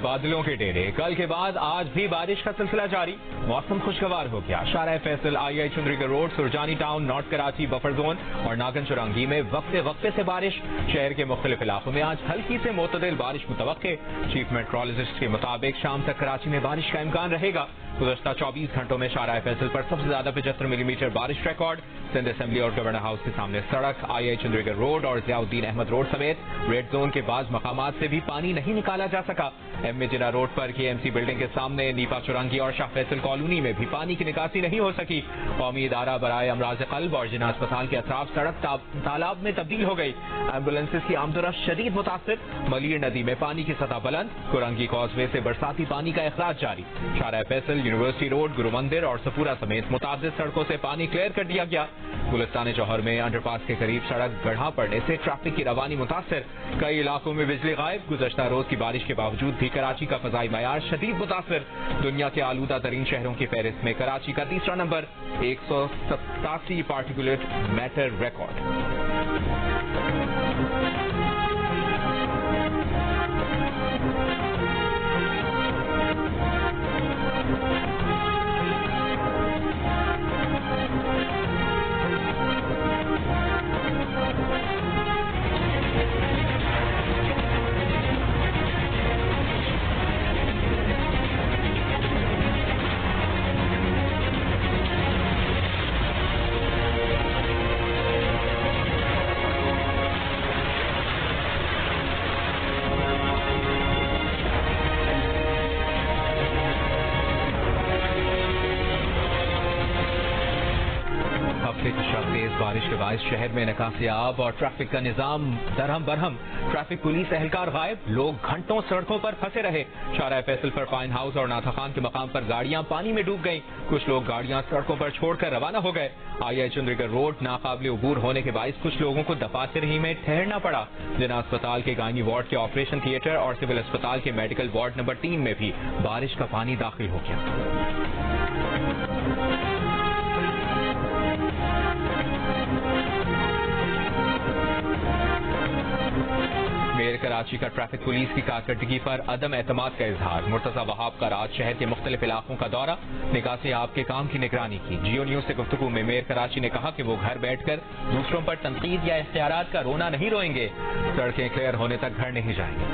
बादलों के डेरे। कल के बाद आज भी बारिश का सिलसिला जारी, मौसम खुशगवार हो गया। Shara Faisal, I Chundrigar road, Surjani town, north Karachi buffer zone और नागन चुरंगी में वक्फे वक्फे से बारिश। शहर के मुख्तलिफ इलाकों में आज हल्की से मोतदिल बारिश मुतवक्के। चीफ मेट्रोलॉजिस्ट के मुताबिक शाम तक कराची में बारिश का इम्कान रहेगा। गुज़श्ता 24 घंटों में शारा फैसल पर सबसे ज्यादा 75 मिलीमीटर बारिश रिकॉर्ड। सिंध असेंबली और गवर्नर हाउस के सामने सड़क, आई चुंदरीगढ़ रोड और ज़ियाउद्दीन अहमद रोड समेत रेड जोन के बाज़ मकामात से भी पानी नहीं निकाला जा सका। एम जिना रोड पर KMC बिल्डिंग के सामने नीपा चुरंगी और शाह फैसल कॉलोनी में भी पानी की निकासी नहीं हो सकी। कौमी इदारा बराए अमराज कल्ब और जिना अस्पताल के अतराफ सड़क तालाब में तब्दील हो गई। एम्बुलेंसेज की आमदोरफ्त शदीद मुतासिर। मलीर नदी में पानी की सतह बुलंद। कुरंगी कॉजवे से बरसाती पानी का अखराज जारी। शारा फैसल, यूनिवर्सिटी रोड, गुरु मंदिर और सपूरा समेत मुतादिद सड़कों से पानी क्लियर कर दिया गया। गुलिस्तान जौहर में अंडरपास के करीब सड़क गढ़ा पड़ने से ट्रैफिक की रवानी मुतासिर। कई इलाकों में बिजली गायब। गुज़श्ता रोज की बारिश के बावजूद भी कराची का फजाई मयार शदीद मुतासिर। दुनिया के आलूदा तरीन शहरों की फहरिस्त में कराची का तीसरा नंबर, 187 पार्टिकुलेट मैटर रिकॉर्ड। बारिश के बायस शहर में निकासियाब और ट्रैफिक का निजाम दरहम बरहम। ट्रैफिक पुलिस एहलकार गायब। लोग घंटों सड़कों पर फंसे रहे। शारा फैसल पर पाइन हाउस और नाथा खान के मकाम पर गाड़ियां पानी में डूब गईं। कुछ लोग गाड़ियां सड़कों पर छोड़कर रवाना हो गए। आई चुंदरीगढ़ रोड नाकाबिल उबूर होने के बायस कुछ लोगों को दफातर ही में ठहरना पड़ा। जिना अस्पताल के गायनी वार्ड के ऑपरेशन थिएटर और सिविल अस्पताल के मेडिकल वार्ड नंबर 3 में भी बारिश का पानी दाखिल हो गया। मेयर कराची का ट्रैफिक पुलिस की कारकर्दगी पर अदम एतमाद का इजहार। मुर्तजा वहाब का रात शहर के मुख्तलिफ इलाकों का दौरा, निकासी आपके काम की निगरानी की। जियो न्यूज से गुफ्तगू में मेयर कराची ने कहा कि वो घर बैठकर दूसरों पर तनकीद या इख्तियारात का रोना नहीं रोएंगे। सड़कें क्लियर होने तक घर नहीं जाएंगे।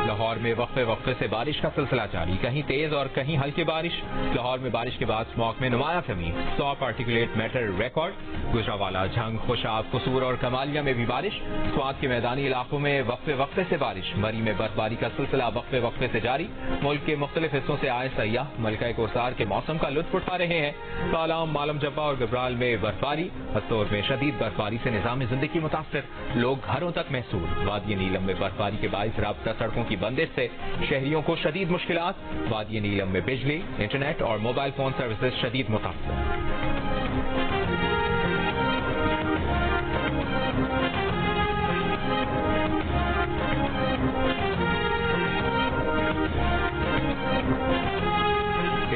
लाहौर में वक्फे वक्फे से बारिश का सिलसिला जारी, कहीं तेज और कहीं हल्की बारिश। लाहौर में बारिश के बाद स्मॉग में नुमाया कमी, 100 particulate matter record. Gujranwala, Jhang, Khushab, कसूर और कमालिया में भी बारिश। स्वात के मैदानी इलाकों में वक्फे वक्फे से बारिश। मरी में बर्फबारी का सिलसिला वक्फे वक्फे से जारी। मुल्क के मुख्तलिफ हिस्सों से आए सयाह मलका कोसार के मौसम का लुत्फ उठा रहे हैं। कालाम, मालम जब्बा और गबराल में बर्फबारी। हस्तोर में शदीद बर्फबारी से निजाम जिंदगी मुतासर, लोग घरों तक महसूस। वादी नीलम में बर्फबारी के बायस राबता सड़कों की बंदिश से शहरियों को शदीद मुश्किलात। वादी नीलम में बिजली, इंटरनेट और मोबाइल फोन सर्विसेज शदीद मुतासर।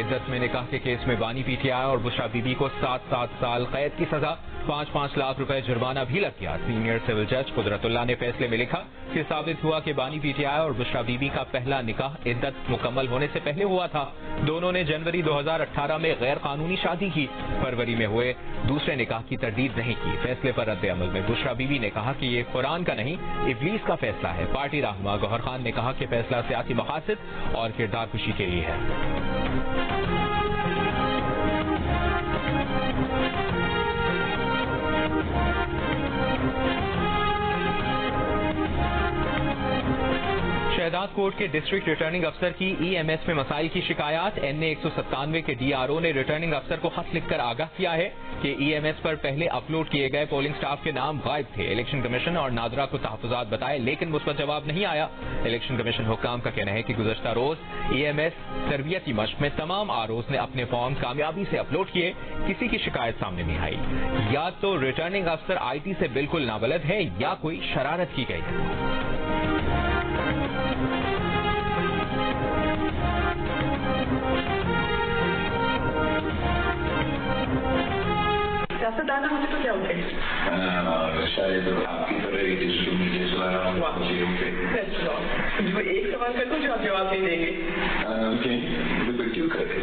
इद्दत में निकाह के केस में बानी PTI और बुशरा बीबी को 7 साल कैद की सजा, 5 लाख रुपए जुर्माना भी लग गया। सीनियर सिविल जज कुदरतुल्लाह ने फैसले में लिखा कि साबित हुआ कि बानी PTI और बुशरा बीबी का पहला निकाह इद्दत मुकम्मल होने से पहले हुआ था। दोनों ने जनवरी 2018 में गैर कानूनी शादी की। फरवरी में हुए दूसरे निकाह की तरदीद नहीं की। फैसले पर रद्द अमल में बुशरा बीबी ने कहा कि ये कुरान का नहीं, इब्लीस का फैसला है। पार्टी रहनुमा गौहर खान ने कहा कि फैसला सियासी मकासद और किरदार खुशी के लिए है। शहदाद कोर्ट के डिस्ट्रिक्ट रिटर्निंग अफसर की EMS में मसाइल की शिकायत। NA 197 के DRO ने रिटर्निंग अफसर को खत लिखकर आगाह किया है कि EMS पर पहले अपलोड किए गए पोलिंग स्टाफ के नाम गायब थे। इलेक्शन कमीशन और नादरा को तहफुजात बताए, लेकिन मुस्बत जवाब नहीं आया। इलेक्शन कमीशन हुक्काम का कहना है कि गुज़श्ता रोज EMS तरबियती मश्क में तमाम ROs ने अपने फॉर्म कामयाबी से अपलोड किए, किसी की शिकायत सामने नहीं आई। या तो रिटर्निंग अफसर IT से बिल्कुल नाबलद है या कोई शरारत की गई है। सियासतदान होते तो क्या होते? शायद आपकी तरह ही डिजिटल मीडिया चला रहा हूँ। एक सवाल कर दूं जो आप जवाब नहीं देंगे? बिल्कुल, क्यों करे?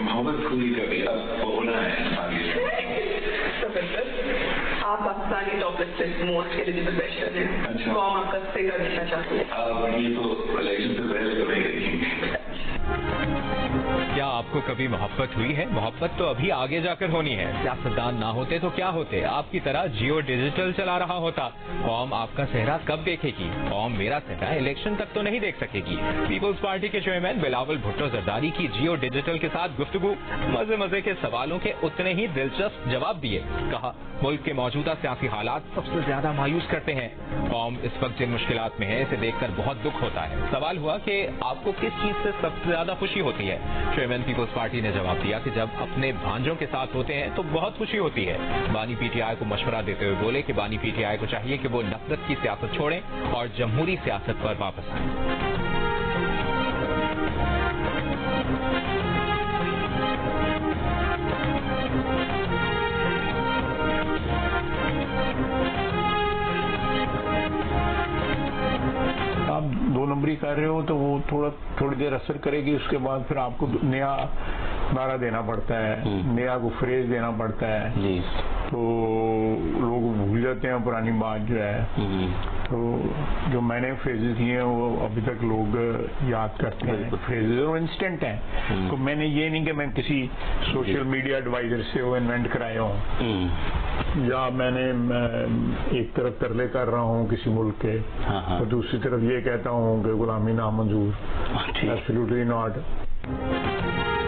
मोहब्बत खुली कभी अब होना है आगे। आप Pakistani top listed most eligible bachelor हैं। कौन आपका सेगा देखना चाहती है? ये तो इलेक्शन से पहले तो नहीं गई। क्या आपको कभी मोहब्बत हुई है? मोहब्बत तो अभी आगे जाकर होनी है। सियासतदान ना होते तो क्या होते? आपकी तरह जियो डिजिटल चला रहा होता। कौम आपका चेहरा कब देखेगी? कौम मेरा चेहरा इलेक्शन तक तो नहीं देख सकेगी। पीपल्स पार्टी के चेयरमैन बिलावल भुट्टो जरदारी की जियो डिजिटल के साथ गुफ्तगू, मजे मजे के सवालों के उतने ही दिलचस्प जवाब दिए। कहा, मुल्क के मौजूदा सियासी हालात सबसे ज्यादा मायूस करते हैं। कौम इस वक्त जिन मुश्किलात में है, इसे देखकर बहुत दुख होता है। सवाल हुआ कि आपको किस चीज से सबसे ज्यादा खुशी होती है? चेयरमैन पीपल्स पार्टी ने जवाब दिया कि जब अपने भांजों के साथ होते हैं तो बहुत खुशी होती है। बानी पीटीआई को मशवरा देते हुए बोले कि बानी पीटीआई को चाहिए कि वो नफरत की सियासत छोड़ें और जमहूरी सियासत पर वापस आएं। आप 2 नंबरी कर रहे हो तो वो थोड़ी देर असर करेगी, उसके बाद फिर आपको नया नारा देना पड़ता है, नया को फ्रेज देना पड़ता है जी। तो लोग भूल जाते हैं पुरानी बात जो है। तो जो मैंने फ्रेजेस दिए हैं वो अभी तक लोग याद करते हैं। फ्रेजेस और इंस्टेंट हैं। तो मैंने ये नहीं कि मैं किसी सोशल मीडिया एडवाइजर से वो इन्वेंट कराया हूँ, या मैंने एक तरफ तरले कर रहा हूँ किसी मुल्क के और दूसरी तरफ ये कहता हूँ कि गुलामी नामंजूर। Absolutely not.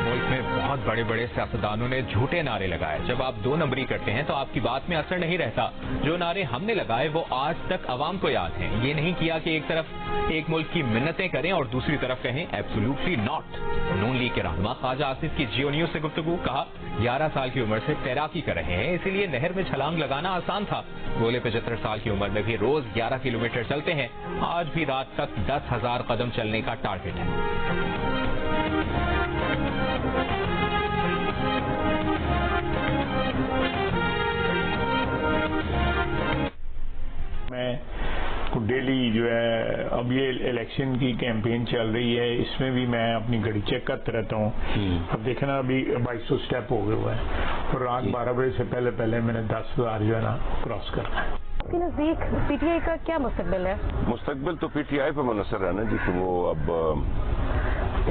मुल्क में बहुत बड़े बड़े सियासतदानों ने झूठे नारे लगाए। जब आप 2 नंबरी करते हैं तो आपकी बात में असर नहीं रहता। जो नारे हमने लगाए वो आज तक अवाम को याद हैं। ये नहीं किया कि एक तरफ एक मुल्क की मिन्नतें करें और दूसरी तरफ कहें एब्सोल्युटली नॉट। नून लीग के रहनुमा ख्वाजा आसिफ की जियो न्यूज से गुफ्तगू। कहा, 11 साल की उम्र से तैराकी कर रहे हैं, इसीलिए नहर में छलांग लगाना आसान था। बोले 75 साल की उम्र में भी रोज 11 किलोमीटर चलते हैं। आज भी रात तक 10,000 कदम चलने का टारगेट है। मैं डेली जो है, अब ये इलेक्शन की कैंपेन चल रही है, इसमें भी मैं अपनी घड़ी चेक करता रहता हूँ। अब देखना अभी 2200 स्टेप हो गए हुआ है और रात 12 बजे से पहले मैंने 10,000 जो है ना क्रॉस करना है। आपके नजदीक पीटीआई का क्या मुस्तकबिल है? मुस्तकबिल तो पीटीआई पर मुनसर है ना जी, कि वो अब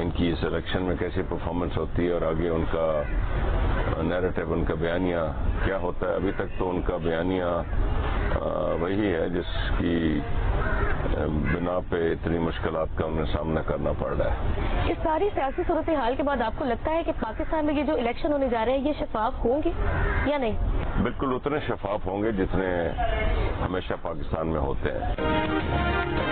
इनकी इस इलेक्शन में कैसी परफॉर्मेंस होती है और आगे उनका नैरेटिव, उनका बयानिया क्या होता है। अभी तक तो उनका बयानिया वही है जिसकी बिना पे इतनी मुश्किलात का उन्हें सामना करना पड़ रहा है। इस सारी सियासी सूरत हाल के बाद आपको लगता है कि पाकिस्तान में ये जो इलेक्शन होने जा रहे हैं ये शफाफ होंगे या नहीं? बिल्कुल उतने शफाफ होंगे जितने हमेशा पाकिस्तान में होते हैं।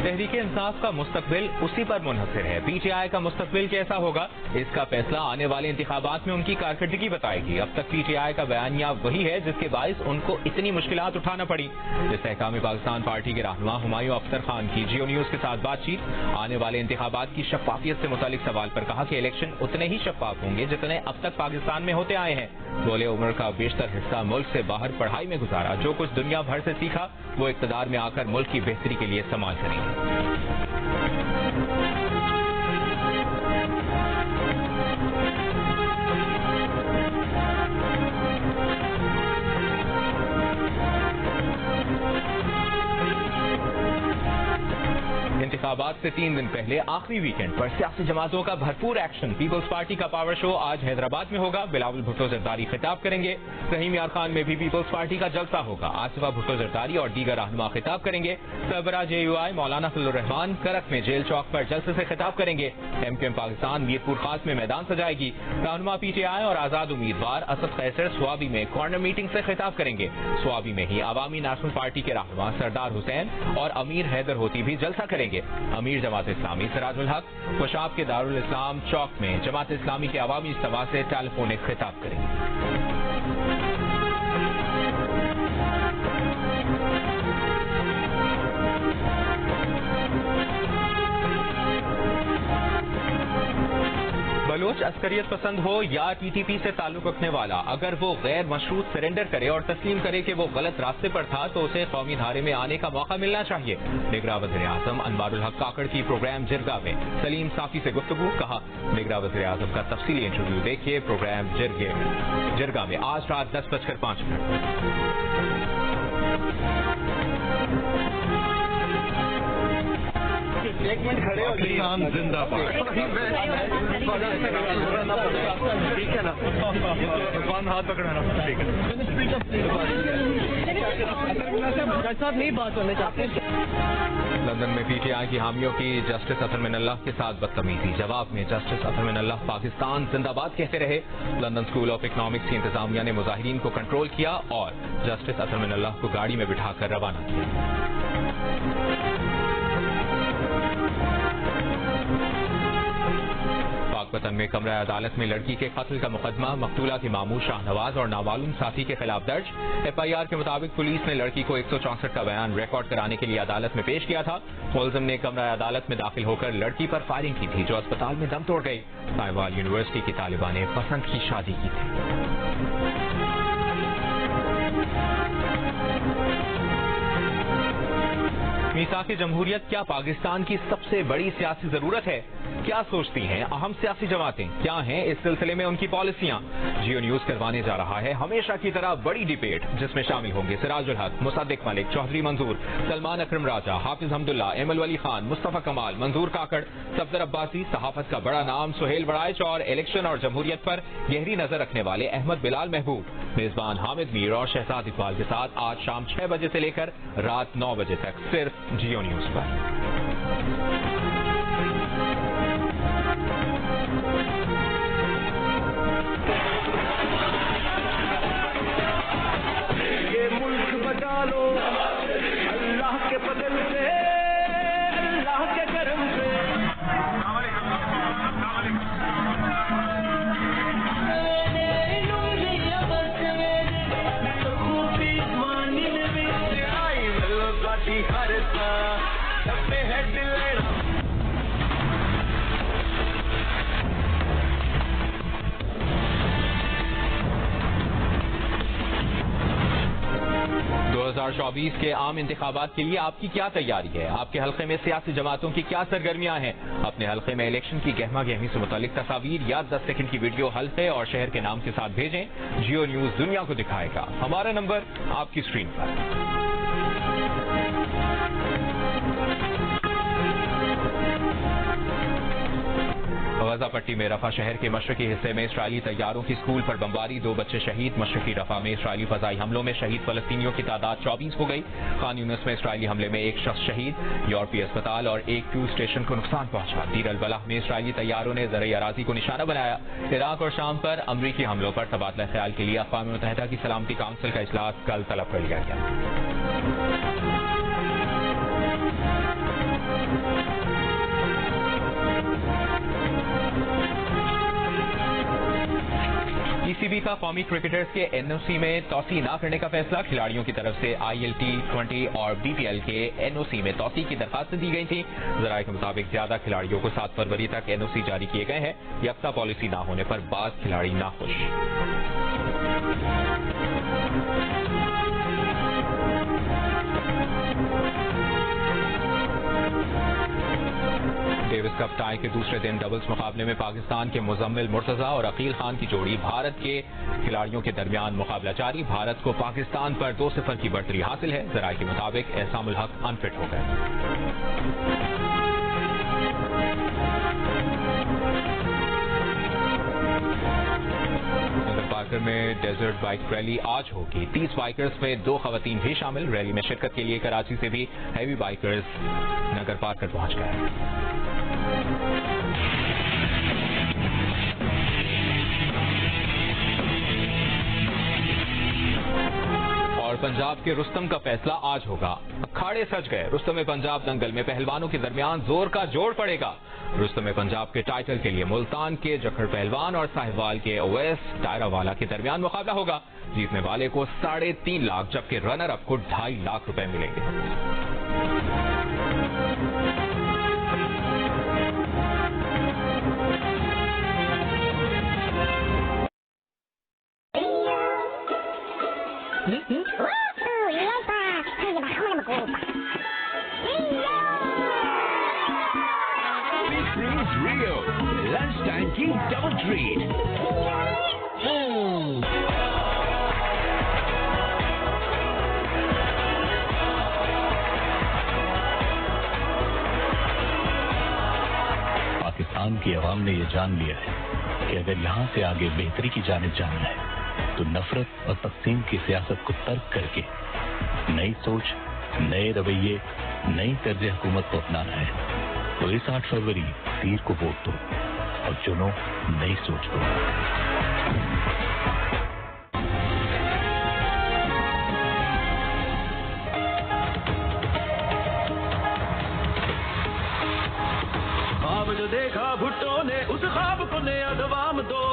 तहरीक इंसाफ का मुस्तकबिल उसी पर मुनहसर है। पीटीआई का मुस्तकबिल कैसा होगा, इसका फैसला आने वाले इंतखाबात में उनकी कारकर्दगी बताएगी। अब तक पीटीआई का बयानिया वही है जिसके बायस उनको इतनी मुश्किलात उठाना पड़ी। इस्तेहकाम पाकिस्तान पार्टी के रहनुमा हुमायूं अख्तर खान की जियो न्यूज के साथ बातचीत। आने वाले इंतखाबात की शफाफियत से मुतालिक सवाल पर कहा कि इलेक्शन उतने ही शफाफ होंगे जितने अब तक पाकिस्तान में होते आए हैं। बोले, उम्र का बेशतर हिस्सा मुल्क से बाहर पढ़ाई में गुजारा, जो कुछ दुनिया भर से सीखा वो इक़्तिदार में आकर मुल्क की बेहतरी के लिए इस्तेमाल करेंगे। इंतखाबात से 3 दिन पहले आखिरी वीकेंड पर सियासी जमातों का भरपूर एक्शन। पीपल्स पार्टी का पावर शो आज हैदराबाद में होगा। बिलावल भुट्टो जरदारी खिताब करेंगे। रहीम यार खान में भी पीपल्स पार्टी का जलसा होगा। आसिफा भुट्टो जरदारी और दीगर रहनुमा खिताब करेंगे। सरबराह JUI मौलाना फजलुर रहमान करक में जेल चौक पर जलसे से खिताब करेंगे। MQM पाकिस्तान मीरपुर खास में मैदान सजाएगी। रहनुमा PTI और आजाद उम्मीदवार असद कैसर स्वाबी में कॉर्नर मीटिंग से खिताब करेंगे। स्वाबी में ही अवामी नेशनल पार्टी के रहनुमा सरदार हुसैन और अमीर हैदर होती भी जलसा करेंगे। अमीर जमात इस्लामी सिराजुल हक खुशाब के दारुल इस्लाम चौक में जमात इस्लामी के अवामी इज्तिमा से टेलीफोनिक खिताब करेंगे। बलोच अस्करियत पसंद हो या टीटीपी से ताल्लुक रखने वाला, अगर वो गैर मशरूत सरेंडर करे और तस्लीम करे कि वो गलत रास्ते पर था तो उसे कौमी धारे में आने का मौका मिलना चाहिए। निगरान वज़ीर आज़म अनवारुल हक काकड़ की प्रोग्राम जिरगा में सलीम साफी से गुफ्तगू, कहा निगरान वज़ीर आज़म का तफसीली इंटरव्यू देखिए प्रोग्राम जिरगा में आज रात 10:05। एक मिनट खड़े हो, पाकिस्तान जिंदाबाद। ठीक है ना, हाथ पकड़ाना, ठीक है। साहब नहीं बात होने चाहते। लंदन में पीटीआई की हामियों की जस्टिस अतर मिनल्लाह के साथ बदतमीजी, जवाब में जस्टिस अतर मिनल्लाह पाकिस्तान जिंदाबाद कहते रहे। लंदन स्कूल ऑफ इकोनॉमिक्स की इंतजामिया ने मुजाहिरीन को कंट्रोल किया और जस्टिस अतर मिनल्लाह को गाड़ी में बिठाकर रवाना किया। पाकपतन में कमरा अदालत में लड़की के कत्ल का मुकदमा, मकतूला के मामू शाहनवाज और नामालूम साथी के खिलाफ दर्ज। एफआईआर के मुताबिक पुलिस ने लड़की को 164 का बयान रिकॉर्ड कराने के लिए अदालत में पेश किया था। मुलजिम ने कमरा अदालत में दाखिल होकर लड़की पर फायरिंग की थी जो अस्पताल में दम तोड़ गई। साहिवाल यूनिवर्सिटी की तालिबा ने पसंद की शादी की थी। मीसाक़ जमहूरियत क्या पाकिस्तान की सबसे बड़ी सियासी जरूरत है? क्या सोचती हैं अहम सियासी जमातें? क्या हैं इस सिलसिले में उनकी पॉलिसियां? जियो न्यूज करवाने जा रहा है हमेशा की तरह बड़ी डिबेट, जिसमें शामिल होंगे सिराजुल हक, मुसद्दिक मलिक, चौधरी मंजूर, सलमान अकरम राजा, हाफिज हमदुल्ला, एमल वली खान, मुस्तफा कमाल, मंजूर काकड़, सफदर अब्बासी, सहाफत का बड़ा नाम सुहेल बड़ाइच और इलेक्शन और जमहूरियत पर गहरी नजर रखने वाले अहमद बिलाल महबूब, मेजबान हामिद मीर और शहजाद इकबाल के साथ आज शाम 6 बजे से लेकर रात 9 बजे तक सिर्फ जियो न्यूज पर। अल्लाह के फजल से, अल्लाह के करम से। के आम इंतखाबात के लिए आपकी क्या तैयारी है? आपके हल्के में सियासी जमातों की क्या सरगर्मियां हैं? अपने हल्के में इलेक्शन की गहमा गहमी से मुतालिक तस्वीर या 10 सेकंड की वीडियो हल्के और शहर के नाम के साथ भेजें। जियो न्यूज दुनिया को दिखाएगा। हमारा नंबर आपकी स्क्रीन पर। गजा पट्टी में रफा शहर के मशरकी हिस्से में इसराइली तैयारों की स्कूल पर बमबारी, 2 बच्चे शहीद। मशरकी रफा में इसराइली फजाई हमलों में शहीद फलस्तीनियों की तादाद 24 हो गई। खान यूनिस में इसराइली हमले में 1 शख्स शहीद। यूरोपीय अस्पताल और एक ट्यूब स्टेशन को नुकसान पहुंचा। दीर अल बलाह में इसराइली तैयारों ने ज़रई अराजी को निशाना बनाया। इराक और शाम पर अमरीकी हमलों पर तबादला ख्याल के लिए अक़वाम मुत्तहिदा की सलामती काउंसिल का इजलास कल तलब कर लिया गया। पीसीबी का कौमी क्रिकेटर्स के एनओसी में तौसी न करने का फैसला। खिलाड़ियों की तरफ से ILT20 और BPL के एनओसी में तौसी की दरखास्त दी गई थी। जराये के मुताबिक ज्यादा खिलाड़ियों को 7 फरवरी तक एनओसी जारी किए गए हैं। यकसा पॉलिसी न होने पर बाज़ खिलाड़ी नाखुश। डेविस कप टाई के दूसरे दिन डबल्स मुकाबले में पाकिस्तान के मुजम्मिल मुर्तजा और अकील खान की जोड़ी भारत के खिलाड़ियों के दरमियान मुकाबला जारी। भारत को पाकिस्तान पर 2-0 की बढ़तरी हासिल है। जराये के मुताबिक एहसामुल हक अनफिट हो गए। पार्कर में डेजर्ट बाइक रैली आज होगी। 30 बाइकर्स में 2 खवातीन भी शामिल। रैली में शिरकत के लिए कराची से भी हैवी बाइकर्स नगर पार्कर पहुंच गए। और पंजाब के रुस्तम का फैसला आज होगा। अखाड़े सज गए। रुस्तम पंजाब दंगल में पहलवानों के दरमियान जोर का जोड़ पड़ेगा। रुस्तम पंजाब के टाइटल के लिए मुल्तान के जखड़ पहलवान और साहिवाल के ओवैस टायरावाला के दरमियान मुकाबला होगा। जीतने वाले को 3.5 लाख जबकि रनर अप को 2.5 लाख रुपए मिलेंगे। Rio, lunchtime की double treat. पाकिस्तान की अवाम ने ये जान लिया है कि अगर यहाँ से आगे बेहतरी की जानिब जाना है तो नफरत और तकसीम की सियासत को तर्क करके नई सोच, नए रवैये, नई तर्ज हुकूमत को अपनाना है। तो इस 8 फरवरी तीर को वोट दो और चुनो नई सोच को। ख्वाब जो देखा भुट्टो ने उस ख्वाब को नया दवाम दो,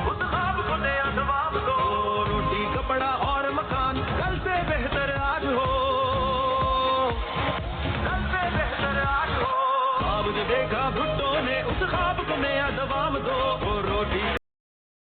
उस ख्वाब को नया दवाम दो। रोटी कपड़ा और मकान कल से बेहतर आज हो, कल से बेहतर आज हो। ख्वाब जो देखा भुट्टो ने उस ख्वाब को नया दवाम दो। रोटी